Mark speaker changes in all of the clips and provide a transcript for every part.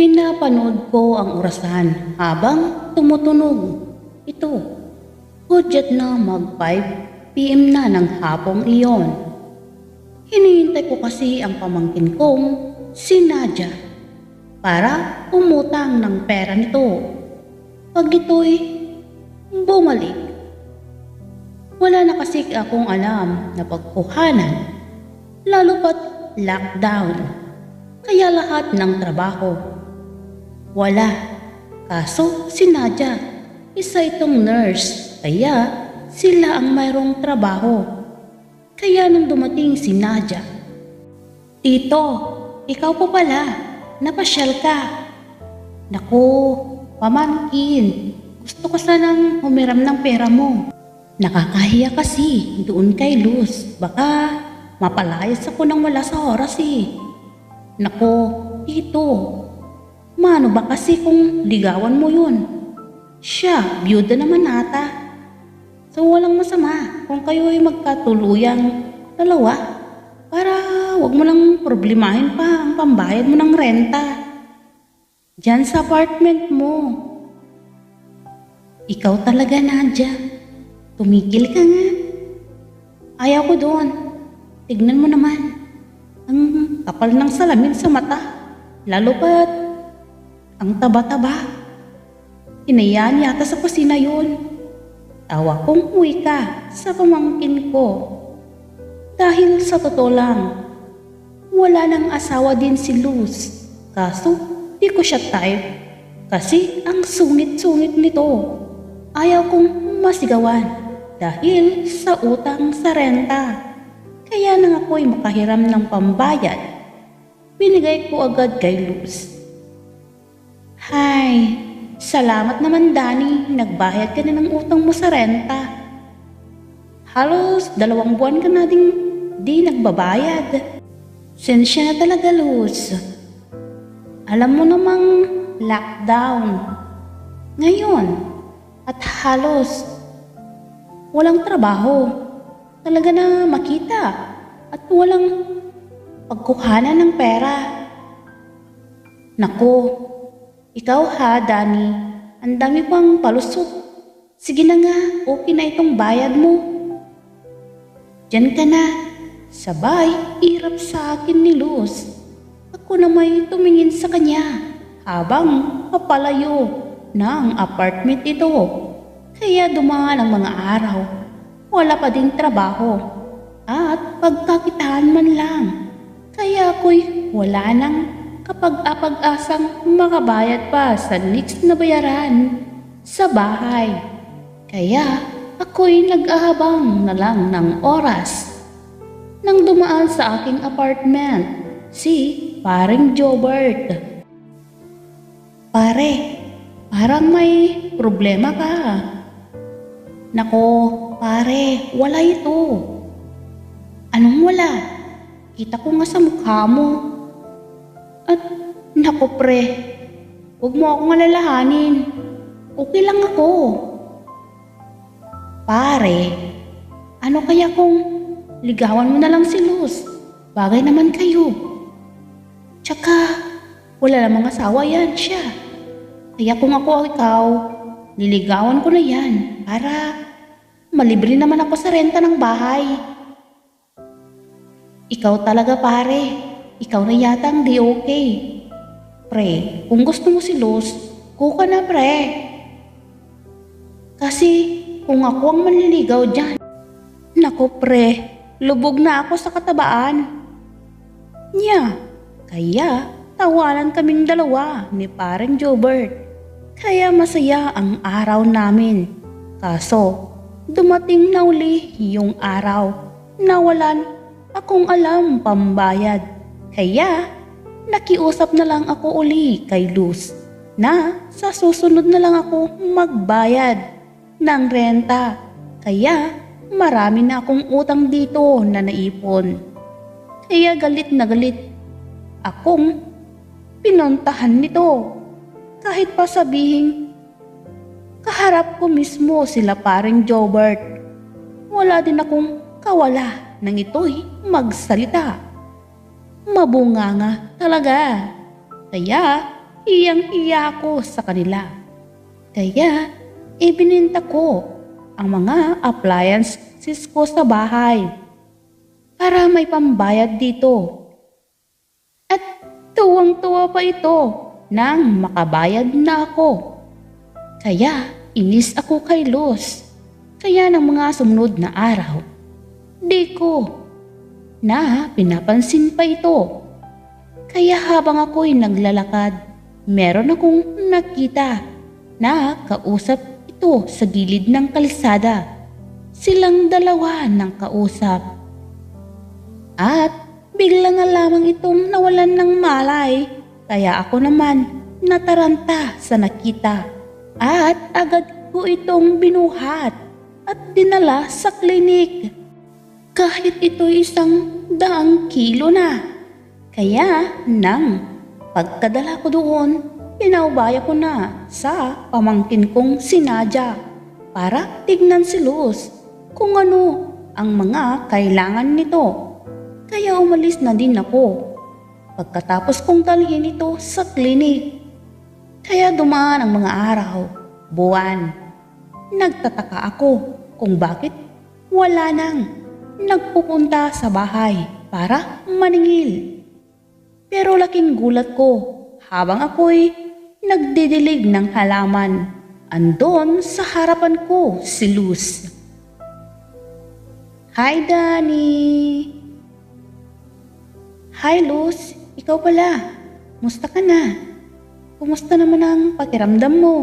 Speaker 1: Pinapanood ko ang orasan habang tumutunog. Ito, hudyat na mag 5 PM na ng hapong iyon. Hinihintay ko kasi ang pamangkin kong si Nadia para umutang ng pera nito. Pag ito'y bumalik, wala na kasi akong alam na pagkuhanan, lalo pat lockdown, kaya lahat ng trabaho wala. Kaso si Nadia, isa itong nurse, kaya sila ang mayroong trabaho. Kaya nung dumating si Nadia, "Tito, ikaw po pala, napasyal ka." "Naku, pamangkin, gusto ko sanang humiram ng pera mo. Nakakahiya kasi doon kay Luz, baka mapalayas ako nang wala sa oras eh." "Naku, tito, mano ba kasi kung ligawan mo yun? Siya, byuda naman ata. So walang masama kung kayo ay magkatuluyang dalawa para wag mo nang problemahin pa ang pambayad mo ng renta diyan sa apartment mo." "Ikaw talaga, Nadia. Tumigil ka nga. Ayaw ko doon. Tignan mo naman. Ang kapal ng salamin sa mata. Lalo pat ang taba-taba. Hinayaan yata sa kusina yun." Tawa kong wika sa pamangkin ko. Dahil sa totoo lang, wala nang asawa din si Luz. Kaso di ko siya type kasi ang sungit-sungit nito. Ayaw kong masigawan dahil sa utang sa renta. Kaya nang ako'y makahiram ng pambayad, binigay ko agad kay Luz. "Hay, salamat naman Danny, nagbayad ka na ng utang mo sa renta. Halos 2 buwan ka na ding di nagbabayad. Sensya na talaga, Luz. Alam mo namang lockdown ngayon at halos walang trabaho. Talaga na makita at walang pagkuhanan ng pera." "Naku, ikaw ha, Danny. Ang dami pang palusot. Sige na nga, okay na itong bayad mo. Diyan ka na." Sabay, irap sa akin ni Luz. Ako na may tumingin sa kanya habang papalayo ng apartment ito. Kaya dumaan ang mga araw. Wala pa ding trabaho at pagkakitaan man lang. Kaya ako'y wala nang kapag-apag-asang makabayad pa sa next na bayaran sa bahay. Kaya ako'y nag-ahabang na lang ng oras. Nang dumaan sa aking apartment, si paring Jobert. "Pare, parang may problema ka." "Nako, pare, wala ito." "Anong wala? Kita ko nga sa mukha mo." "At naku pre, huwag mo akong alalahanin. Okay lang ako." "Pare, ano kaya kung ligawan mo na lang si Luz? Bagay naman kayo. Tsaka wala namang asawa yan siya. Kaya kung ako ikaw, niligawan ko na yan para malibre naman ako sa renta ng bahay." "Ikaw talaga pare, ikaw na yata ang di okay. Pre, kung gusto mo si Luz, go ka na pre. Kasi kung ako ang manliligaw dyan, naku pre, lubog na ako sa katabaan." Nya, kaya tawanan kaming dalawa ni paring Jobert. Kaya masaya ang araw namin. Kaso dumating na uli yung araw na walan akong alam pambayad. Kaya nakiusap na lang ako uli kay Luz na sa susunod na lang ako magbayad ng renta. Kaya marami na akong utang dito na naipon. Kaya galit na galit akong pinuntahan nito. Kahit pa sabihin, kaharap ko mismo sila paring Jobert. Wala din akong kawala nang ito'y magsalita. Mabunganga talaga. Kaya iyang-iya ako sa kanila. Kaya ibininta ko ang mga appliances ko sa bahay para may pambayad dito. At tuwang-tuwa pa ito nang makabayad na ako. Kaya inis ako kay Luz. Kaya ng mga sumunod na araw, di ko na pinapansin pa ito. Kaya habang ako'y naglalakad, meron akong nakita na kausap ito sa gilid ng kalsada. Silang dalawa ng kausap. At bigla na lamang itong nawalan ng malay. Kaya ako naman nataranta sa nakita. At agad ko itong binuhat at dinala sa klinik. Kahit ito'y 100 kilo na. Kaya nang pagkadala ko doon, pinaubaya ko na sa pamangkin kong si Nadia para tignan si Luz kung ano ang mga kailangan nito. Kaya umalis na din ako pagkatapos kong dalhin ito sa klinik. Kaya dumaan ang mga araw, buwan. Nagtataka ako kung bakit wala nang nagpupunta sa bahay para maningil. Pero laking gulat ko habang ako'y nagdidilig ng halaman. Andon sa harapan ko si Luz. Hi, Danny! Hi, Luz. Ikaw pala. Musta ka na? Kumusta naman ang pakiramdam mo?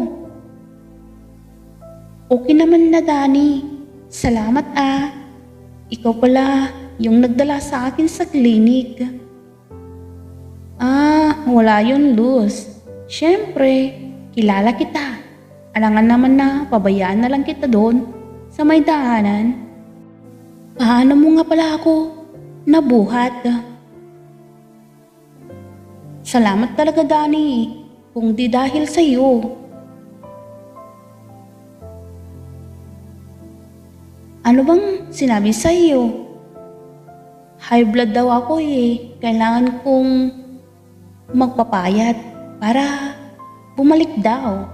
Speaker 1: Okay naman na, Danny. Salamat ah. Ikaw pala yung nagdala sa akin sa klinik. Wala yun, Luz. Siyempre, kilala kita. Alangan naman na pabayaan na lang kita doon sa may daanan. Paano mo nga pala ako nabuhat? Salamat talaga, Danny. Kung di dahil sa iyo. Ano bang sinabi sa iyo? High blood daw ako eh. Kailangan kong magpapayat para bumalik daw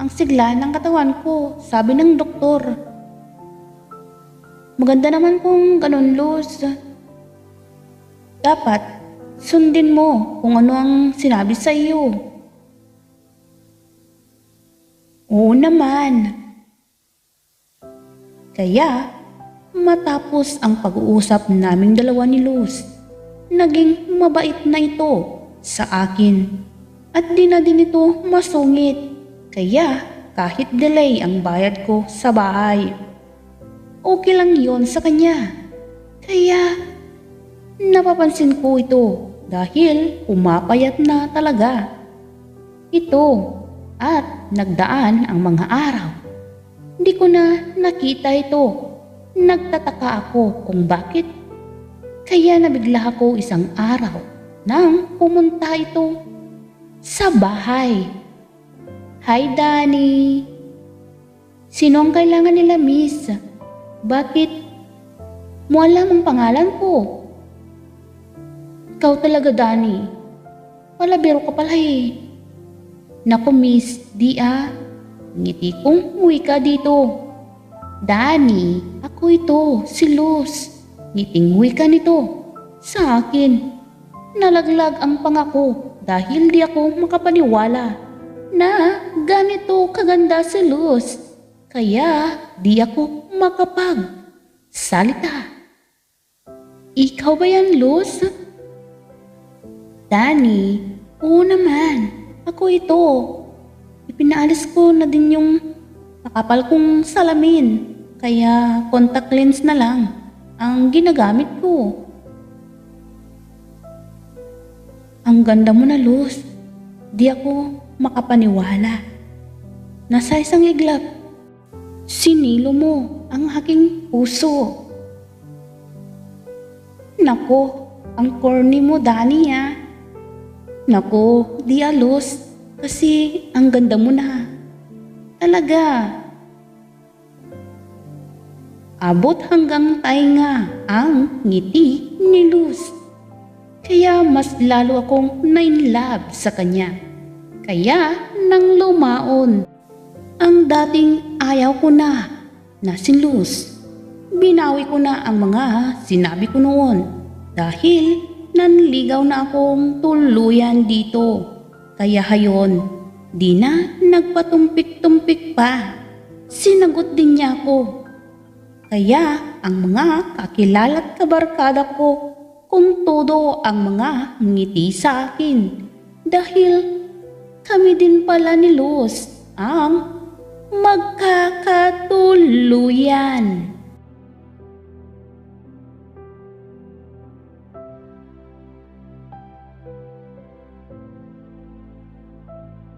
Speaker 1: ang sigla ng katawan ko, sabi ng doktor. Maganda naman kung ganun, Luz. Dapat sundin mo kung ano ang sinabi sa iyo. Oo naman. Kaya matapos ang pag-uusap naming dalawa ni Luz, naging mabait na ito sa akin at di na din ito masungit. Kaya kahit delay ang bayad ko sa bahay, okay lang yon sa kanya. Kaya napapansin ko ito dahil pumapayat na talaga ito at nagdaan ang mga araw. Hindi ko na nakita ito. Nagtataka ako kung bakit. Kaya nabigla ako isang araw nang pumunta ito sa bahay. Hi, Danny. Sino ang kailangan nila, miss? Bakit mo alam ang pangalan ko? Ikaw talaga, Danny. Palabiro ka pala eh. Naku, miss, di ah. Ngiti kong wika dito. Danny, ako ito, si Luz. Ngiting wika nito sa akin. Nalaglag ang pangako dahil di ako makapaniwala na ganito kaganda si Luz. Kaya di ako makapagsalita. Ikaw ba yan, Luz? Danny, oo naman. Ako ito. Ipinaalis ko na din yung nakapal kong salamin. Kaya contact lens na lang ang ginagamit ko. Ang ganda mo na, Luz. Di ako makapaniwala. Nasa isang iglap, sinilo mo ang aking puso. Nako, ang corny mo, Danny ah. Nako, di ah, Luz. Kasi ang ganda mo na. Talaga. Abot hanggang tainga ang ngiti ni Luz. Kaya mas lalo akong na-in-love sa kanya. Kaya nang lumaon ang dating ayaw ko na si Luz, binawi ko na ang mga sinabi ko noon dahil nanligaw na akong tuluyan dito. Kaya hayon, di na nagpatumpik-tumpik pa. Sinagot din niya ako. Kaya ang mga kakilala't kabarkada ko kung todo ang mga ngiti sa akin dahil kami din pala ni Luz ang magkakatuluyan.